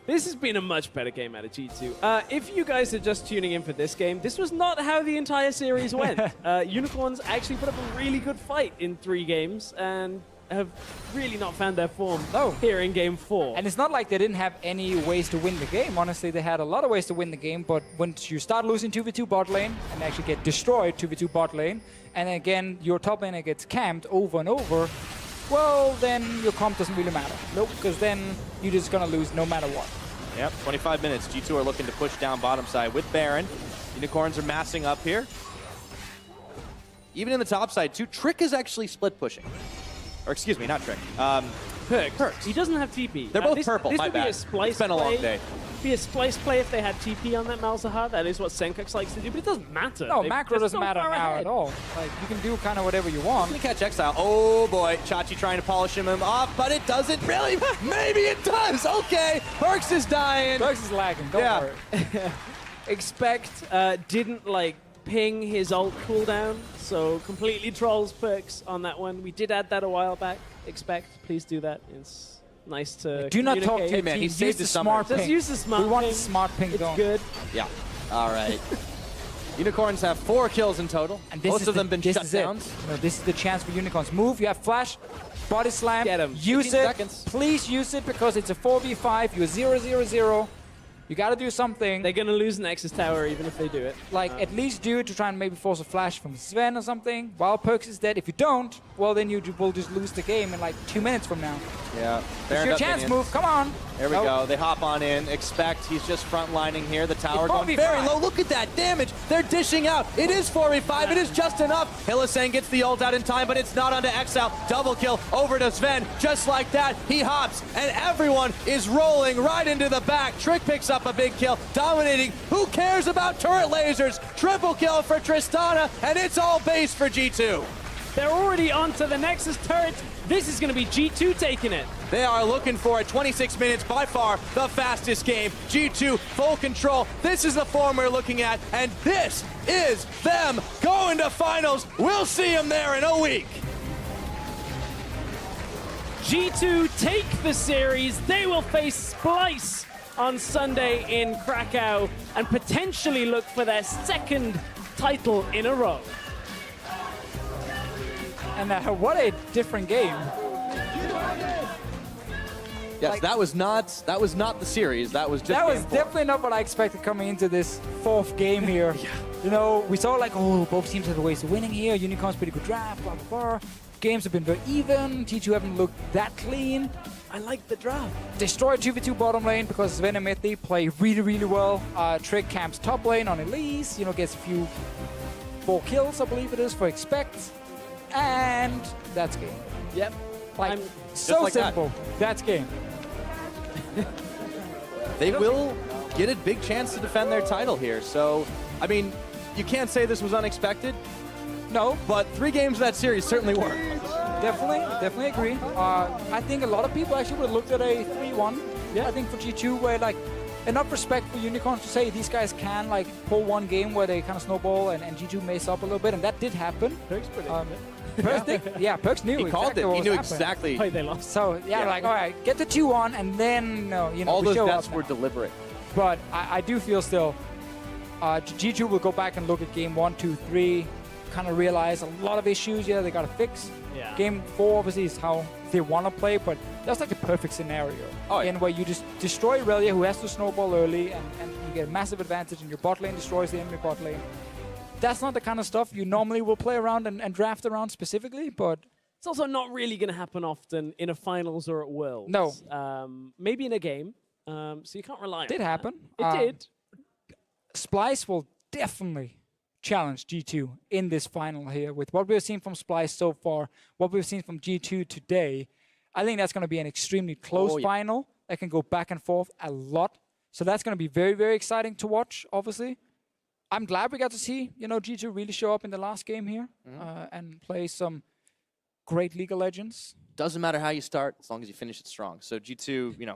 This has been a much better game out of G2. If you guys are just tuning in for this game, this was not how the entire series went. Unicorns actually put up a really good fight in 3 games and have really not found their form here in game 4. And it's not like they didn't have any ways to win the game. Honestly, they had a lot of ways to win the game, but once you start losing 2v2 bot lane and actually get destroyed 2v2 bot lane, and again, your top laner gets camped over and over, well, then your comp doesn't really matter. Nope, because then you're just gonna lose no matter what. Yep, 25 minutes. G2 are looking to push down bottom side with Baron. Unicorns are massing up here. Even in the top side, too. Trick is actually split pushing. Or excuse me, not Trick. Perks. He doesn't have TP. They're both purple, This my would be bad. a splice It's been a long day. Be a splice play if they had TP on that Malzahar. That is what Senkux likes to do, but it doesn't matter. No, They're macro just doesn't so matter far now ahead. at all. Like, you can do kind of whatever you want. Gonna catch Exile. Oh boy, Chachi trying to polish him off, but it doesn't really. Maybe it does. Okay, Perks is dying. Perks is lagging, don't Yeah. worry. Expect didn't like ping his ult cooldown, so completely trolls Perks on that one. We did add that a while back. Expect, please do that. It's nice to Do not talk to communicate. your Hey, man, team. he Use saved the his summer. smart Just ping. use the smart We want ping. the smart ping It's going. good. Yeah. All right. Unicorns have 4 kills in total. And this Most is of them been this shut is down. it. No, this is the chance for Unicorns. Move, you have flash, body slam. Get 'em. Use 15 it. seconds. Please use it because it's a 4v5. You're 0-0-0. You got to do something. They're gonna lose Nexus Tower even if they do it. Like, at least do it to try and maybe force a flash from Sven or something while Perks is dead. If you don't, well, then you will just lose the game in like 2 minutes from now. Yeah. It's your chance, move. Come on. There we go. They hop on in. Expect he's just front-lining here. The tower It's going 4v5. very low. Look at that damage. They're dishing out. It is 4v5. It is just enough. Hylissang gets the ult out in time, but it's not onto Exile. Double kill over to Sven. Just like that, he hops, and everyone is rolling right into the back. Trick picks up a big kill, dominating. Who cares about turret lasers? Triple kill for Tristana, and it's all base for G2. They're already onto the Nexus turret. This is going to be G2 taking it. They are looking for it. 26 minutes, by far the fastest game. G2, full control. This is the form we're looking at, and this is them going to finals. We'll see them there in a week. G2 take the series. They will face Splice on Sunday in Krakow and potentially look for their second title in a row. And what a different game. Yes, that was not the series. That was just That was game four. definitely not what I expected coming into this fourth game here. You know, we saw like, oh, both teams have ways of winning here. Unicorn's pretty good draft, blah, blah, blah. Games have been very even. G2 haven't looked that clean. I like the draft. Destroy 2v2 bottom lane because Sven and Mithi play really, really well. Trick camps top lane on Elise. You know, gets a few 4 kills, I believe it is, for Expect. And that's game. Yep. Like, so like that. simple. That's game. They will get a big chance to defend their title here. So, I mean, you can't say this was unexpected, No, but 3 games of that series certainly were. definitely agree. I think a lot of people actually would have looked at a 3-1. Yeah. I think for G2, where like enough respect for Unicorns to say these guys can like pull one game where they kind of snowball and G2 mace up a little bit, and that did happen. Perks pretty Perks knew He called exactly it. what He was knew happening. exactly. Why they lost. So yeah, like all right, get to 2-1, and then you know All we those show deaths up. were deliberate. But I do feel still, G2 will go back and look at game 1, 2, 3, kind of realize a lot of issues. Yeah, they got to fix. Yeah. Game 4 obviously is how they want to play, but that's like the perfect scenario. Oh, yeah. In where you just destroy Irelia, who has to snowball early, and you get a massive advantage, and your bot lane destroys the enemy bot lane. That's not the kind of stuff you normally will play around and draft around specifically, but It's also not really going to happen often in a finals or at Worlds. No. Maybe in a game. So you can't rely on it did that. happen. It did. Splice will definitely challenge G2 in this final here. With what we've seen from Splice so far, what we've seen from G2 today, I think that's going to be an extremely close final that can go back and forth a lot. So that's going to be very, very exciting to watch, obviously. I'm glad we got to see, you know, G2 really show up in the last game here and play some great League of Legends. Doesn't matter how you start, as long as you finish it strong. So G2, you know,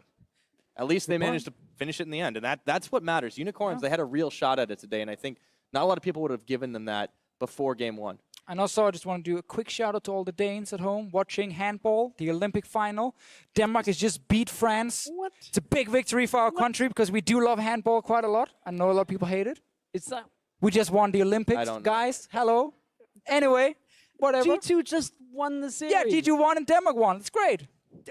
at least they managed to finish it in the end, and that's what matters. Unicorns, they had a real shot at it today, and I think not a lot of people would have given them that before game 1. And also, I just want to do a quick shout out to all the Danes at home watching handball, the Olympic final. Denmark has just beat France. What? It's a big victory for our country because we do love handball quite a lot. I know a lot of people hate it. Is that We just won the I Olympics, don't know. guys. Hello. Anyway, whatever. G2 just won the series? Yeah, G2 won and Denmark won. It's great.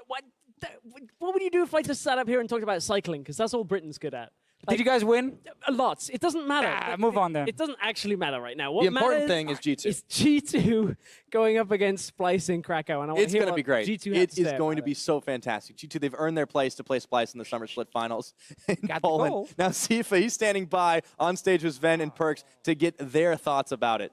What would you do if I just sat up here and talked about cycling? Because that's all Britain's good at. Did you guys win? A lot. It doesn't matter. Move on then. It doesn't actually matter right now. What The important matters thing is G2. Is G2 going up against Splice in Krakow. And I want It's to hear going to what be great. G2 had It to is say going to about be so fantastic. G2, they've earned their place to play Splice in the Summer Split Finals in Got the Poland. goal. Now, Sifa, he's standing by on stage with Sven and Perks to get their thoughts about it.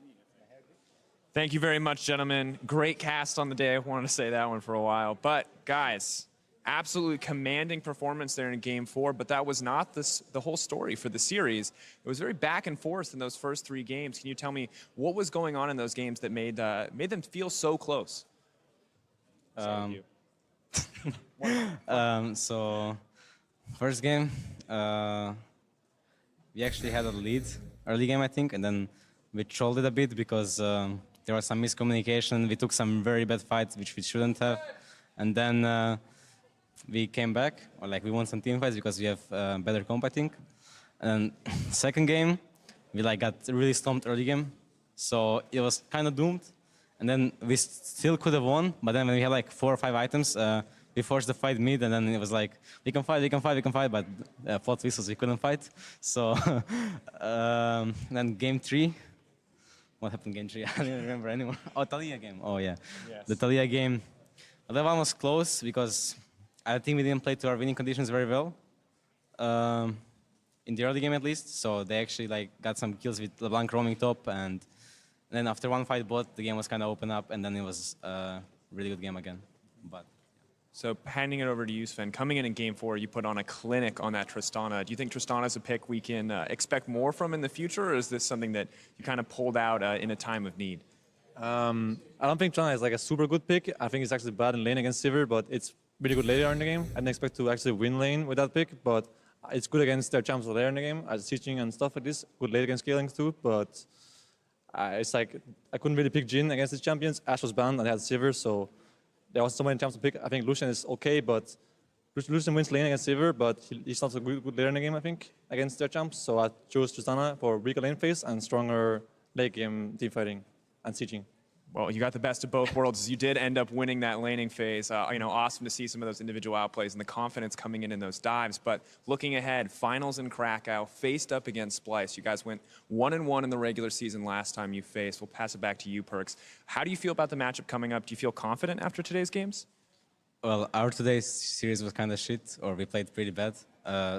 Thank you very much, gentlemen. Great cast on the day. I wanted to say that one for a while. But, guys, absolutely commanding performance there in Game 4, but that was not the whole story for the series. It was very back and forth in those first 3 games. Can you tell me what was going on in those games that made them feel so close? So, first game, we actually had a lead early game, I think, and then we trolled it a bit because there was some miscommunication. We took some very bad fights, which we shouldn't have. And then we came back, or like we won some team fights because we have better comp, I think. And second game, we like got really stomped early game. So it was kind of doomed. And then we still could have won, but then when we had like 4 or 5 items, we forced the fight mid, and then it was like, we can fight, but plot whistles, we couldn't fight. So then game 3, what happened game 3? I don't even remember anymore. Oh, Talia game. Oh, yeah. Yes. The Talia game, That one was close because I think we didn't play to our winning conditions very well. In the early game at least. So they actually like got some kills with LeBlanc roaming top, and then after one fight bot, the game was kind of open up, and then it was a really good game again. But So handing it over to you, Sven. Coming in Game 4, you put on a clinic on that Tristana. Do you think Tristana is a pick we can expect more from in the future, or is this something that you kind of pulled out in a time of need? I don't think Tristana is like a super good pick. I think it's actually bad in lane against Sivir, but it's really good later in the game. I didn't expect to actually win lane with that pick, but it's good against their champs later in the game, as teaching and stuff like this. Good late against scaling too, but it's like I couldn't really pick Jhin against these champions. Ashe was banned and I had Sivir, so there was so many champs to pick. I think Lucian is okay, but Lucian wins lane against Sivir, but he's not so good later in the game, I think, against their champs. So I chose Tristana for weaker lane phase and stronger late game team fighting and sieging. Well, you got the best of both worlds. You did end up winning that laning phase. Awesome to see some of those individual outplays and the confidence coming in those dives. But looking ahead, finals in Krakow, faced up against Splice. You guys went 1-1 in the regular season last time you faced. We'll pass it back to you, Perks. How do you feel about the matchup coming up? Do you feel confident after today's games? well, our today's series was kind of shit, or we played pretty bad.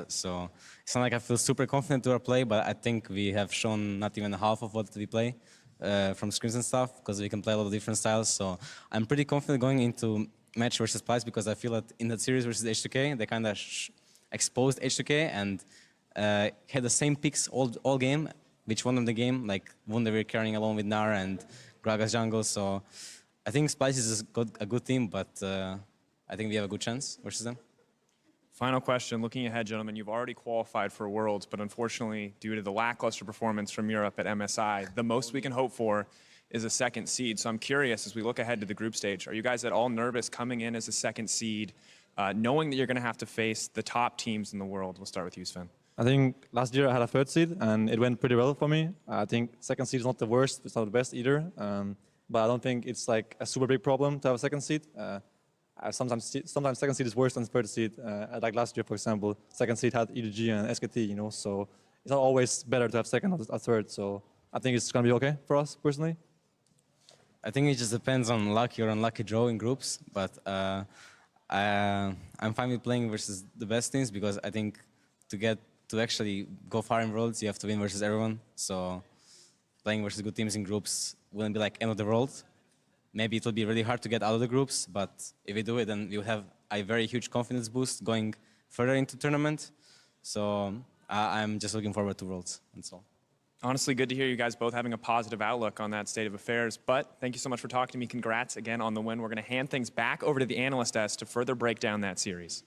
So it's not like I feel super confident to our play, but I think we have shown not even half of what we play. From screens and stuff, because we can play a lot of different styles. So I'm pretty confident going into match versus Splice, because I feel that in that series versus H2K, they kind of exposed H2K and had the same picks all game, which won them the game. Like Wunder were carrying along with Nara and Gragas jungle. So I think Splice is a good team, but I think we have a good chance versus them. Final question, looking ahead, gentlemen, you've already qualified for Worlds, but unfortunately, due to the lackluster performance from Europe at MSI, the most we can hope for is a second seed. So I'm curious, as we look ahead to the group stage, are you guys at all nervous coming in as a second seed, knowing that you're going to have to face the top teams in the world? We'll start with you, Sven. I think last year I had a third seed, and it went pretty well for me. I think second seed is not the worst, it's not the best either. But I don't think it's like a super big problem to have a second seed. Sometimes second seed is worse than third seed. Like last year, for example, second seed had EDG and SKT, you know, so it's not always better to have second or third. So I think it's going to be okay for us, personally. I think it just depends on lucky or unlucky draw in groups, but I'm fine with playing versus the best teams, because I think to actually go far in Worlds, you have to win versus everyone. So playing versus good teams in groups wouldn't be like end of the world. Maybe it will be really hard to get out of the groups, but if we do it, then we'll have a very huge confidence boost going further into tournament. So I'm just looking forward to Worlds, and so. Honestly, good to hear you guys both having a positive outlook on that state of affairs. But thank you so much for talking to me. Congrats again on the win. We're going to hand things back over to the analyst desk to further break down that series.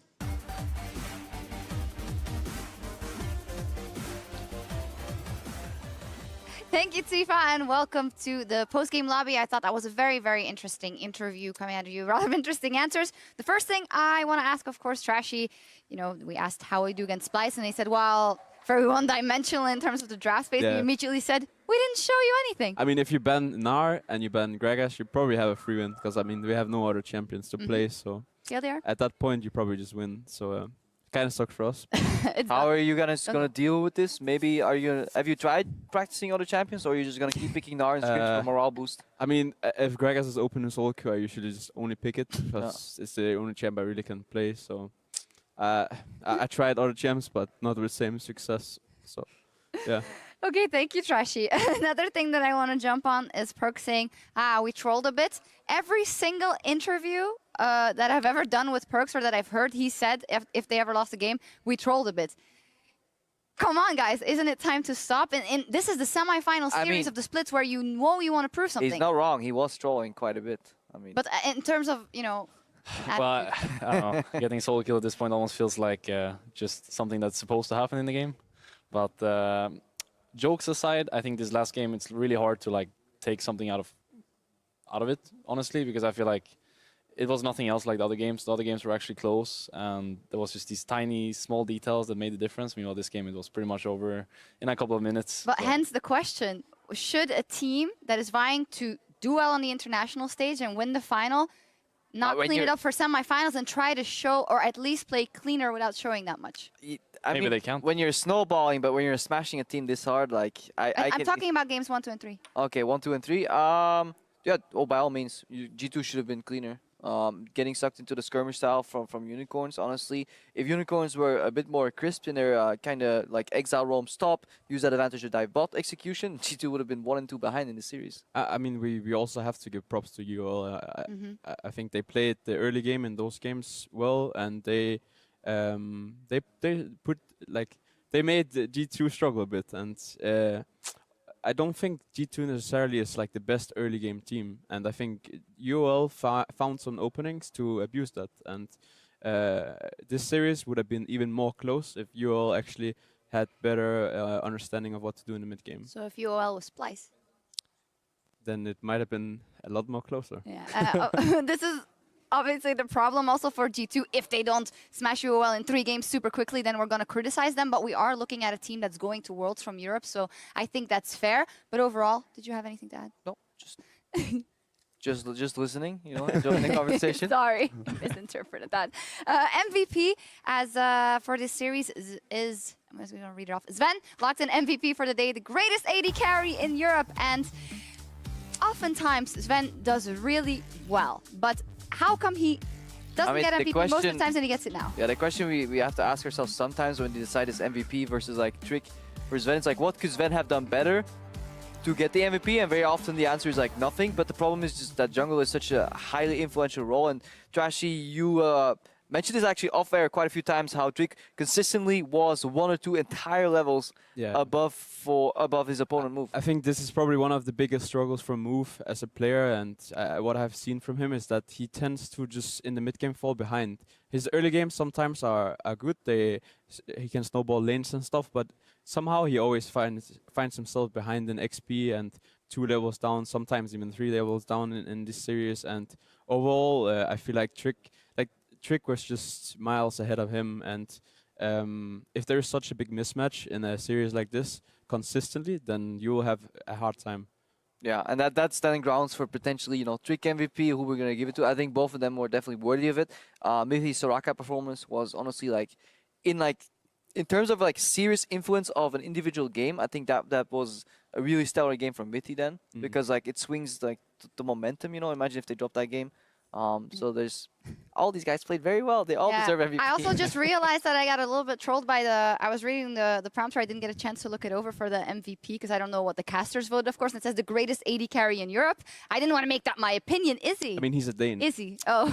Thank you, Tifa, and welcome to the post-game lobby. I thought that was a very, very interesting interview coming out of you. A lot of interesting answers. The first thing I want to ask, of course, Trashy, you know, we asked how we do against Splice, and they said, well, very one-dimensional in terms of the draft space. Yeah. We immediately said, we didn't show you anything. I mean, if you ban Nar and you ban Gragas, you probably have a free win, because, I mean, we have no other champions to play, so Yeah, they are. at that point, you probably just win. So kind of sucks for us. How are you gonna deal with this? Maybe have you tried practicing other champions, or are you just gonna keep picking Nar and scripts for morale boost? I mean, if Gragas is open in solo queue, I usually just only pick it, because it's the only champ I really can play. So I tried other champs, but not with the same success. So yeah. Okay, thank you, Trashy. Another thing that I want to jump on is Perk saying, we trolled a bit. Every single interview that I've ever done with Perks, or that I've heard he said if they ever lost a game, we trolled a bit. Come on, guys, isn't it time to stop? And this is the semi-final series of the splits, where you know you want to prove something. He's not wrong. He was trolling quite a bit. I mean, but in terms of, you know... Well, I don't know. Getting solo kill at this point almost feels like just something that's supposed to happen in the game. But jokes aside, I think this last game, it's really hard to like take something out of it, honestly, because I feel like it was nothing else like the other games. The other games were actually close, and there was just these tiny, small details that made the difference. Meanwhile, this game, it was pretty much over in a couple of minutes. But hence the question, should a team that is vying to do well on the international stage and win the final not clean it up for semifinals and try to show, or at least play cleaner without showing that much? Maybe mean, they can't. When you're snowballing, but when you're smashing a team this hard, like I'm talking about games 1, 2, and 3. Okay, 1, 2, and 3. Yeah, by all means, G2 should have been cleaner. getting sucked into the skirmish style from Unicorns. Honestly, if Unicorns were a bit more crisp in their kind of like exile roam stop, use that advantage to dive bot execution, G2 would have been 1-2 behind in the series. I mean, we also have to give props to UL. I think they played the early game in those games well, and they put like they made the G2 struggle a bit, and I don't think G2 necessarily is like the best early game team, and I think UL found some openings to abuse that, and this series would have been even more close if UL actually had better understanding of what to do in the mid game. So if UOL was Splice. Then it might have been a lot more closer. Yeah. This is obviously the problem also for G2. If they don't smash UOL in 3 games super quickly, then we're going to criticize them. But we are looking at a team that's going to Worlds from Europe, so I think that's fair. But overall, did you have anything to add? No, just listening, you know, enjoying the conversation. Sorry, misinterpreted that. MVP as for this series is I'm just going to read it off. Sven locked in MVP for the day, the greatest AD carry in Europe, and oftentimes Sven does really well. But how come he doesn't get MVP most of the times and he gets it now? Yeah, the question we have to ask ourselves sometimes when we decide is MVP versus like Trick for Sven, it's like, what could Sven have done better to get the MVP? And very often the answer is like nothing. But the problem is just that jungle is such a highly influential role. And Trashy, you mentioned this actually off air quite a few times, how Trick consistently was 1 or 2 entire levels above his opponent Move. I think this is probably one of the biggest struggles for Move as a player, and what I've seen from him is that he tends to just in the mid game fall behind. His early games sometimes are good. He can snowball lanes and stuff, but somehow he always finds himself behind in XP and 2 levels down, sometimes even 3 levels down in this series. And overall, I feel like Trick was just miles ahead of him, and if there is such a big mismatch in a series like this consistently, then you will have a hard time. Yeah, and that's standing grounds for potentially, you know, Trick MVP, who we're going to give it to. I think both of them were definitely worthy of it. Mithi's Soraka performance was honestly in terms of like serious influence of an individual game, I think that was a really stellar game from Mithi then, because like it swings like the momentum, you know. Imagine if they dropped that game. So there's all these guys played very well. They all deserve MVP. I also just realized that I got a little bit trolled by I was reading the prompter. I didn't get a chance to look it over for the MVP because I don't know what the casters voted, of course. And it says the greatest AD carry in Europe. I didn't want to make that my opinion. Is he? I mean, he's a Dane. Is he? Oh.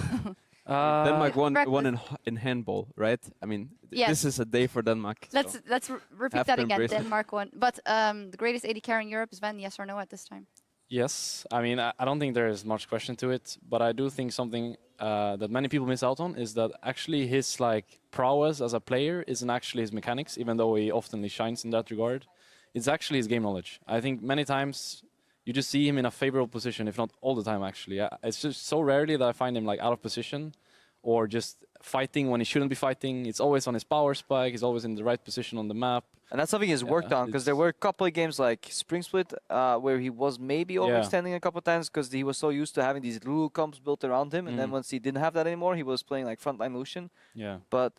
Denmark won in handball, right? I mean, this is a day for Denmark. Let's repeat that again. Denmark won. But the greatest AD carry in Europe is Sven, yes or no at this time? Yes. I mean, I don't think there is much question to it, but I do think something that many people miss out on is that actually his like prowess as a player isn't actually his mechanics, even though he often shines in that regard. It's actually his game knowledge. I think many times you just see him in a favorable position, if not all the time actually. It's just so rarely that I find him like out of position or just fighting when he shouldn't be fighting. It's always on his power spike. He's always in the right position on the map. And that's something he's worked on, because there were a couple of games like Spring Split where he was maybe overextending a couple of times because he was so used to having these Lulu comps built around him. And then once he didn't have that anymore, he was playing like frontline Lucian. Yeah. But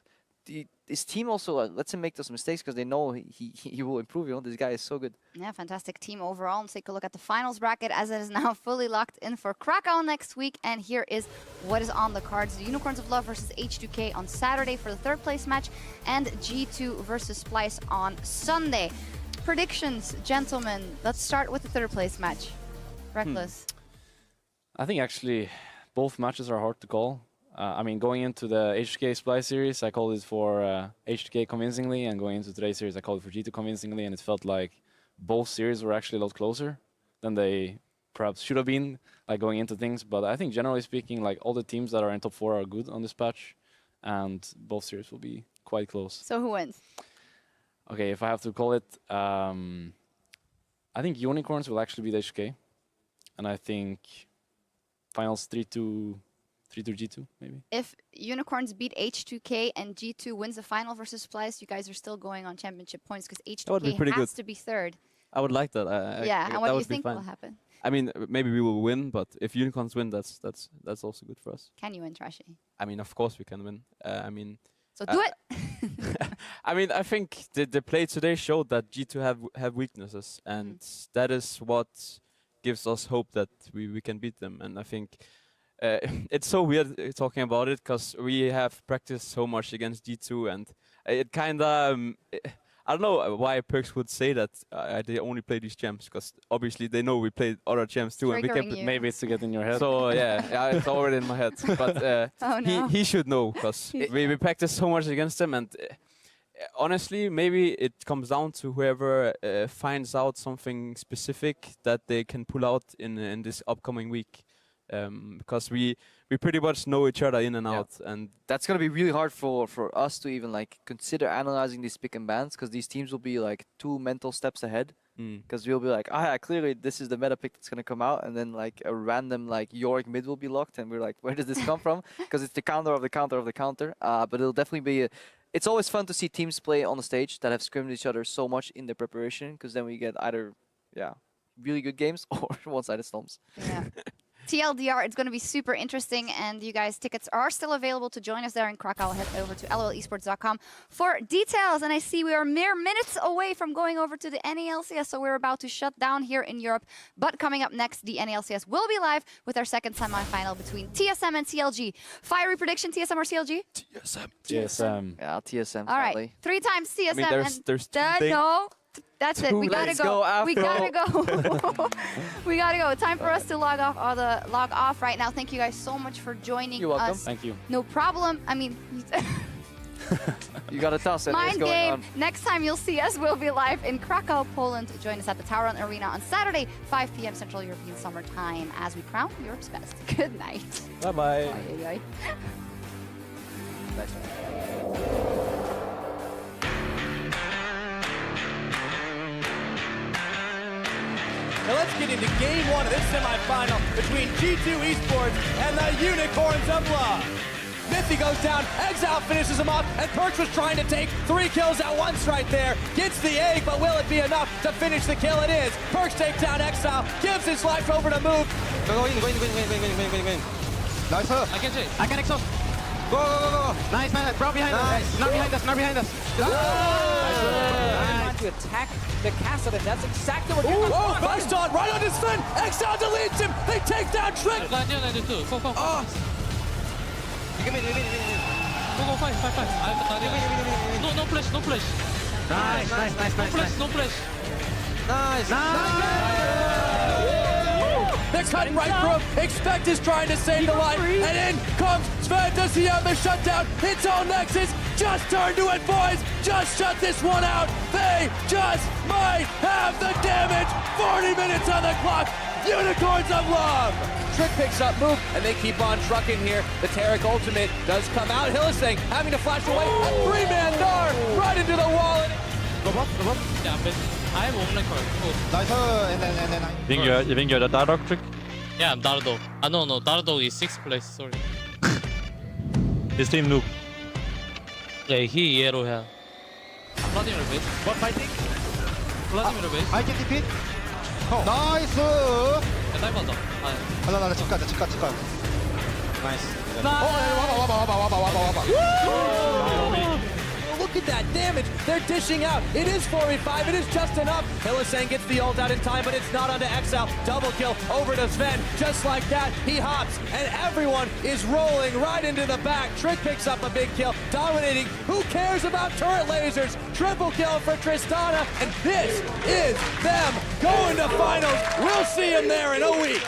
his team also lets him make those mistakes because they know he will improve. You know, this guy is so good. Yeah, fantastic team overall. Let's take a look at the finals bracket as it is now fully locked in for Krakow next week. And here is what is on the cards. The Unicorns of Love versus H2K on Saturday for the 3rd place match, and G2 versus Splice on Sunday. Predictions, gentlemen. Let's start with the 3rd place match. Reckless. I think actually both matches are hard to call. I mean, going into the H2K Splice series, I called it for H2K convincingly, and going into today's series, I called it for G2 convincingly, and it felt like both series were actually a lot closer than they perhaps should have been, like going into things. But I think generally speaking, like all the teams that are in top 4 are good on this patch, and both series will be quite close. So who wins? Okay, if I have to call it, I think Unicorns will actually beat H2K, and I think finals 3-2 G2, maybe. If Unicorns beat H2K and G2 wins the final versus Splice, you guys are still going on championship points because H2K has to be 3rd. I would like that. And what do you think will happen? I mean, maybe we will win, but if Unicorns win, that's also good for us. Can you win, Trashy? I mean, of course we can win. So do it. I mean, I think the play today showed that G2 have weaknesses, and that is what gives us hope that we can beat them. And I think it's so weird talking about it because we have practiced so much against G2, and it kind of I don't know why Perks would say that they only play these champs, because obviously they know we played other champs too, and we Triggering kept you. Maybe it's to get in your head. so yeah, it's already in my head. But Oh, no. he should know, because we practice so much against them, and honestly, maybe it comes down to whoever finds out something specific that they can pull out in this upcoming week, because we pretty much know each other in and out, and That's gonna be really hard for us to even like consider analyzing these pick and bans, because these teams will be like 2 mental steps ahead. Because we'll be like, clearly this is the meta pick that's gonna come out, and then like a random like Yorick mid will be locked, and we're like, where does this come from? Because it's the counter of the counter of the counter. But it'll definitely be. It's always fun to see teams play on the stage that have scrimmed each other so much in their preparation, because then we get either really good games or one-sided storms. Yeah. TLDR, it's going to be super interesting, and you guys, tickets are still available to join us there in Krakow. Head over to lolesports.com for details. And I see we are mere minutes away from going over to the NALCS, so we're about to shut down here in Europe. But coming up next, the NALCS will be live with our second semi-final between TSM and CLG. Fiery prediction, TSM or CLG? TSM. Yeah, TSM. All right, sadly. 3 times TSM. I mean, there's no. That's it. We gotta Let's go. go, We gotta go. We gotta go. Time for us to log off right now. Thank you guys so much for joining You're welcome. us. Thank you. No problem. I mean, You got a toss. And mind what's going game. on? Next time you'll see us, we'll be live in Krakow, Poland. Join us at the Tauron Arena on Saturday, 5 p.m. Central European Summer Time, as we crown Europe's best. Good night. Bye-bye. Bye. Now let's get into game 1 of this semifinal between G2 Esports and the Unicorns of Love. Mithy goes down, Exile finishes him off, and Perks was trying to take 3 kills at once right there. Gets the egg, but will it be enough to finish the kill? It is. Perks takes down Exile, gives his life over to Move. Go in. Nice. I can exhaust. Go. Nice. Bro behind us. Not behind us. To attack the castle, and that's exactly what you're Oh, burst on, right on his fin. Exile deletes him. They take down Trick. Go. No flash. Nice. No flash. They're cutting right through him. Expect is trying to save the life. And in comes Sven. Does he have the shutdown? It's on Nexus. Just turn to it, boys. Just shut this one out. They just might have the damage. 40 minutes on the clock. Unicorns of Love. Trick picks up Move, and they keep on trucking here. The Tarek ultimate does come out. Hylissang having to flash away. A 3-man Dar right into the wall. Yeah, but I have one Nice, and then You think you're the Dark Trick? Yeah, I'm Dardo. No, Dardo is 6th place, sorry. This team noob. Yeah, he yellow hair. Vladimir base. What fighting? Vladimir base. I can defeat. 나이스. 다이버다. 나 집 가. 와봐. Look at that damage. They're dishing out. It is 4v5. It is just enough. Hylissang gets the ult out in time, but it's not onto Exile. Double kill over to Sven. Just like that, he hops, and everyone is rolling right into the back. Trick picks up a big kill, dominating. Who cares about turret lasers? Triple kill for Tristana, and this is them going to finals. We'll see him there in a week.